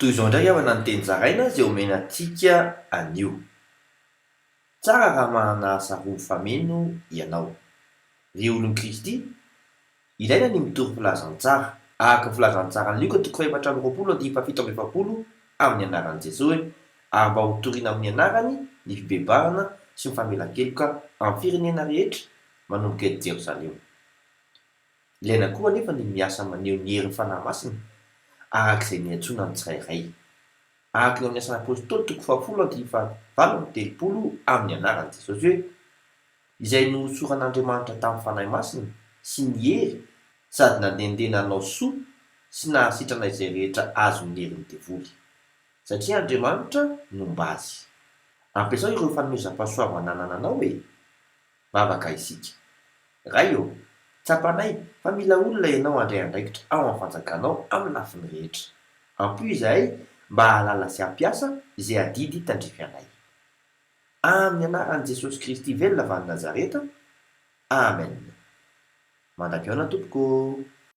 Toy izao indray aho nanoteny zaraina izay omena antsika anio. Tsara raha manana asa roa fameno ianao. Ry olon'i Kristy, ilaina ny mitory filazantsara. Araka ny filazantsara ny Luka 4:17 amin'ny anaran'i Jesosy, ary mba ho toriana amin'ny anarany ny fibebarana sy ny famelan-keloka amin'ny firenena rehetra manomboka eto Jerosalema. Ilaina koa anefa ny miasa maneho ny herin'ny fanahy masina, arak'izay niantsoana ny tsirairay. Araka ny amin'ny asan'ny apôstôly 20:30 amin'ny anaran'i Jesosy hoe: izay nosoran'Andriamanitra tamin'ny fanahy masina sy ny hery, sady nandehandeha nanao soa sy nahasitrana izay rehetra azony heriny devoly, satria Andriamanitra nomba azy. Ampiasao ireo fanomezam-pahasoavana nananao e! Vavaka isika. Ray ô, tsapanay fa mila olona ianao handray andraikitra ao amin'ny fanjakanao amin'ny lafiny rehetra. Ampoy izahay mba hahalala sy hampiasa izay adidy tandrify anay. Amin'ny anaran'i Jesosy Kristy velona avy any Nazareta. Amen. Mandakiona tompoko.